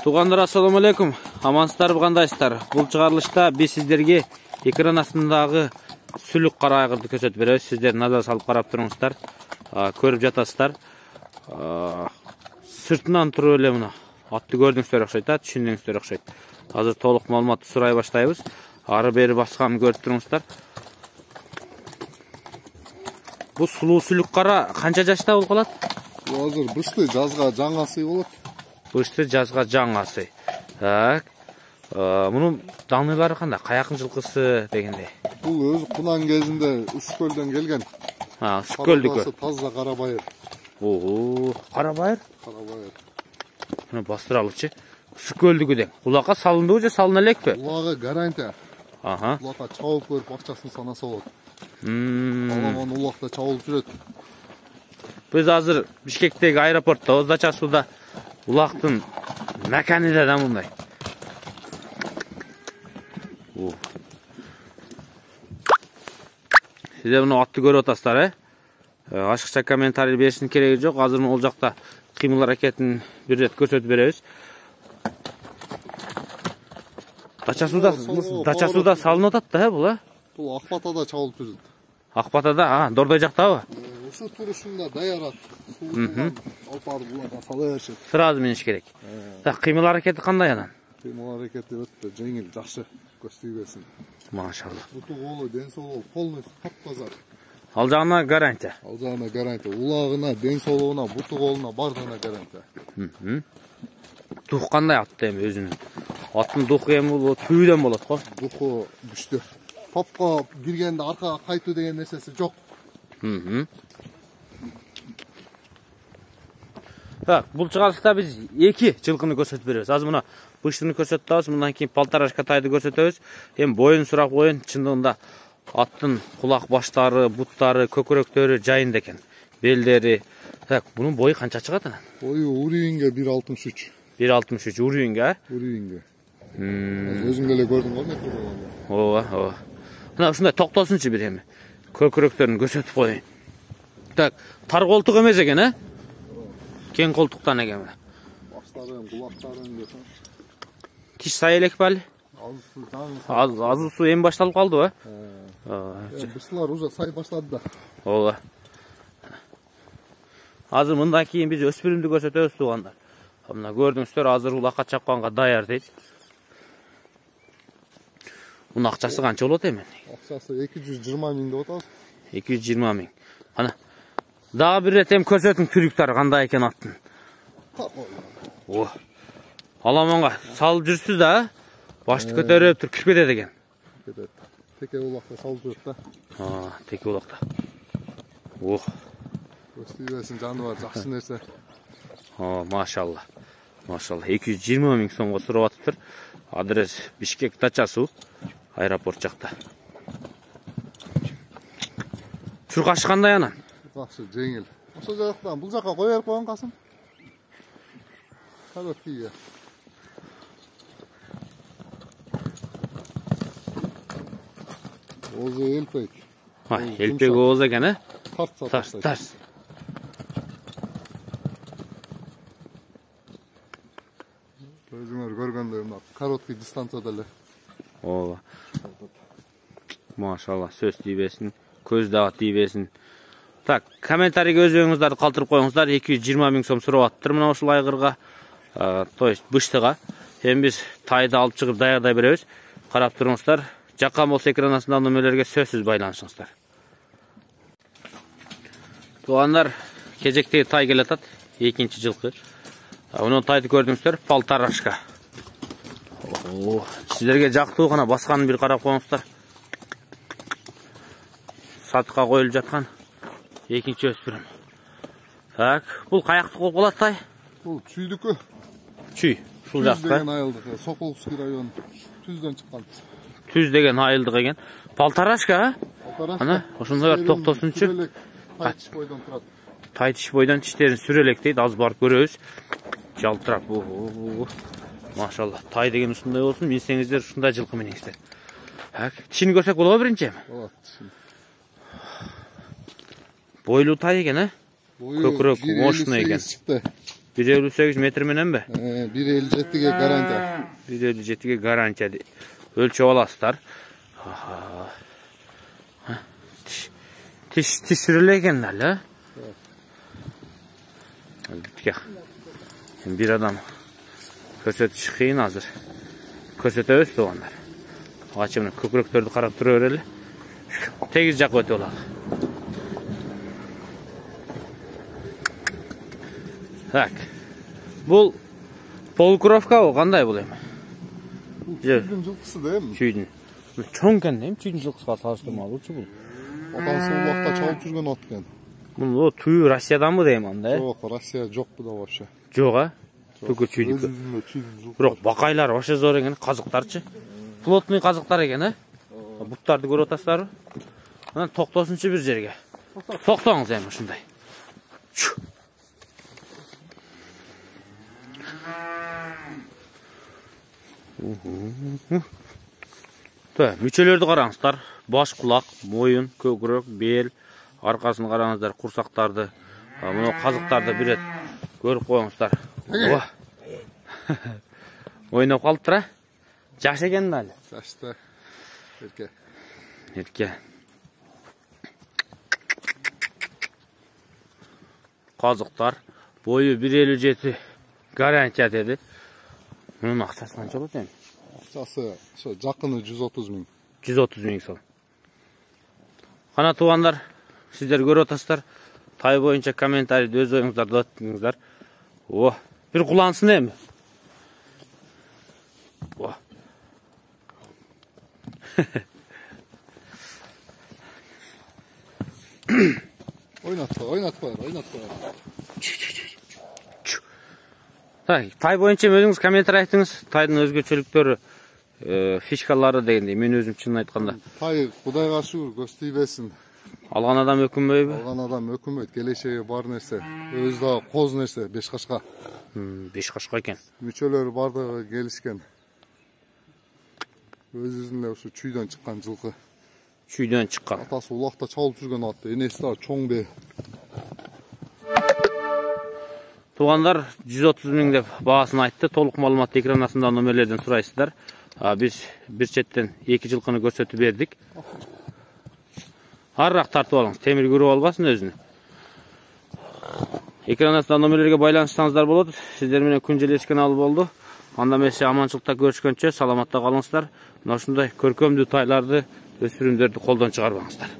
Туғандар, ассаламу алейкум. Амансыздарбы, кандайсыздар? Бул чыгарылышта биз сиздерге экран астындагы сүлүк кара айгырды көрсөтүп беребиз. Сиздер назар салып карап туруңуздар. Көрүп жатасыздар. Сыртынан туруп эле мына атты көрдүңүздөр окшойт, түшүндүңүздөр окшойт. Азыр толук маалыматты сурай баштайбыз. Ары бери басканын көрүп туруңуздар. Бул сулуу сүлүк кара канча жашта болуп калат? Азыр бышты жазга жаңасы болот. Бышты жазга жаңасы. Так. Мунун данылары кандай? Каякын жылкысы дегендей. Бул өзү кунан кезинде Үскөлдөн келген. Үскөлдүкү. Таза кара байыр. Кара байыр? Кара байыр. Мына бастыралычы. Үскөлдүкү дең. Улакка салындыбы же салына элекпи? Улага гарантия. Улакка чабып көрүп акчасын санаса болот. Аламан улакта чабылып жүрөт. Биз азыр Бишкектеги аэропортто, Дача сууда улактын маканы да мындай. Сиздер мына атты көрүп атасыздар, Ашыкча комментарий беришин кереги жок. Азыр ол жакта кыймыл аракетин бир рет көрсөтүп беребиз. Дача сууда салынып атат да, бул, Бул Акбатада чабылып жүрөт. Акбатада, Дордой жактабы? Ушу турушунда даярат. Алпар буларга сала беришет. Сразу мениш керек. Так, кыймыл аракети кандай анан? Кыймыл аракети өтө жеңил, жакшы. Көстүй берсин. Машалла. Буту голу, ден соолугу полностью тап-таза. Ал жагына гарантия. Ал жагына гарантия. Улагына, ден соолугуна, буту голуна бардыгына гарантия. Дух кандай атты эми өзүнүн? Аттын духу эми бул түйдөн болот го. Духу күчтүү. Топко киргенде аркага кайтуу деген нерсеси жок. Так, бул чыгарылышта биз 2 жылкыны көрсөтүп беребиз. Азыр мына быштыны көрсөтүп атабыз, мындан кийин полторашка тайды көрсөтөбүз. Эми боюн сурап коюн, чындыгында аттын кулак баштары, буттары, көкүрөктөрү жайында экен. Белдери. Так, бунун бою канча чыгат анан? Бою уривенге 1.63. 1.63 уривенге, Уривенге. Өзүң эле көрдүң го метр болгону. Ооба. Мына ушундай токтосунчу бир эми. Көкүрөктөрүн көрсөтүп коюн. Так, тар колтук эмес экен, Кен колтуктан экен. Баштарын, кулактарын десең. Тиш сай элекпи али? Азыр суу эми башталып калдыбы? Бышлар уже сай баштады да. Ооба. Азыр мындан кийин биз өспүрүмдү көрсөтөбүз, туугандар. Мына көрдүңүздөр, азыр улакка чапканга даяр дейт. Мунун акчасы канча болот эми? Акчасы 220 миң деп атабыз. 220 миң. Ана дагы бир рет эми көрсөтүң түлүктөр кандай экен аттын. Аламанга салып жүрсүз да, башты көтөрүп туруп кирип кетет экен. Кетет. Теке улакта салып жүрөт да. Теке улакта. Көстүйбесин жаныбар, жакшы нерсе. Машалла. Машалла. 220 миң сомго сурап атыптыр. Адрес Бишкек Дача суу, аэропорт жакта. Чуркашы кандай анан? Жакшы, жеңил. Ошо жактан бул жакка кой берип койгон Касым. Короткийге. Озу элпек. Элпек оз экен, Тарс. Өзүңөр көргөндөй мына короткий дистанцияда эле. Ооба. Машалла, сөз тийбесин, көз дагы тийбесин. Так, комментарийге өз оюңуздарды калтырып коюңуздар. 220 миң сом сурап аттыр мына ушул айгырга. То есть быштыга. Эми биз тайды алып чыгып даярдай беребиз. Карап туруңуздар. Жаккан болсо экран астындагы нөмөрлөргө сөзсүз байланышыңыздар. Туугандар, кезектеги тай келатат. 2-нчи жылкы. Муну тайды көрдүңүздөр, полторашка. Сиздерге жактуу гана басканын бир карап коюңуздар. Сатыкка коюлуп жаткан 2-нчи өспүрүм. Так, бул каяктык болуп калат тай? Бул чүйдүкү. Чүй, ушул жакта. Деген айылдык, Соколовский район, Түздөн чыккан. Түз деген айылдык экен. Полторашка, Ana, ошондой токтосунчу. Тайтиш бойдон турат. Тайтиш бойдан тиштерин сүрелектейт, аз барып көрөбүз. Жалтырап. Машалла. Тай деген ушундай болсун, минсеңиздер ушундай жылкы менеңиздер. Тишини көрсөк болобу биринчи? Болот. Бойлуу тай экен, а? Көкүрөк мощный экен. 1.58 метр мененби? 1.57ге гарантия. 1.57ге гарантия. Өлчөп аласыздар. Тиш сүрөлө экен эле. Bir adam көрсөтүш кыйын азыр. Көрсөтөбүз тугандар. Ачымны көкүрөктөрдү карап тура берели. Тегиз жак өтүп алат. Так. Бул полукровка кандай бул эми? Чүйдүн жылкысы да эми. Чүйдүн. Чоң экен эми чүйдүн жылкысына салыштырмалуучу бул. Атасы улакта чалып жүргөн ат экен. Бул түйү Россияданбы дейм анда? Жок, Россия жок буда вообще. Жок, а? Түкү чүйдүк. Бирок бакайлар вообще зор экен, казыктарчы. Плотный казыктар экен, а? Буттарды көрүп атасыздарбы? Анан токтосунчу бир жерге. Токтоңуз эми ушундай. Мүчөлөрдү караңыздар. Баш, кулак, моюн, көкүрөк, бел, аркасын караңыздар, курсактарды, мына казыктарды бир рет көрүп коюңуздар. Ойноп калыптыр, а? Жаш экен да эле. Жашта. Эрке. Казыктар, бою 1.57 гарантия деди. Мунун акчасы канча болот эми? Акчасы ошо жакыны 130 000. 130 000 сом. Кана туугандар, сиздер көрүп атасыздар. Тай боюнча комментарийде өз оюңуздарды айтыңыздар. Бир кулансын эми. Ойнат кой. Тай боюнча өзүңүз комментарий айтыңыз. Тайдын өзгөчөлүктөрү, фишкалары дегендей. Мен өзүм чынын айтканда. Тай Кудайга шүгүр көз тийбесин. Алган адам өкүнбөйбү? Алган адам өкүнбөйт. Келечеги бар нерсе. Өзү да коз нерсе, 5 кашка. 5 кашка экен. Мүчөлөрү бардыгы келишкен. Өзүнүн эле ушу чүйдөн чыккан жылкы. Чүйдөн чыккан. Атасы улакта чалып жүргөн ат. Энеси да чоң бе. Туугандар 130 000 деп баасын айтты. Толук маалыматты экран астында номерлерден сурайсыздар. Биз бир четтен 2 жылкыны көрсөтүп бердик. Арыраак тартып алыңыз, темир көрүп албасын өзүнү. Экран астында номерлерге байланышсаңыздар болот. Сиздер менен күн желешкен ал болду. Анда эмесе аманчылыкта көрүшкөнчө саламатта калыңыздар. Мына ушундай көркөмдүү тайларды, өспүрүмдөрдү колдон чыгарбаңыздар.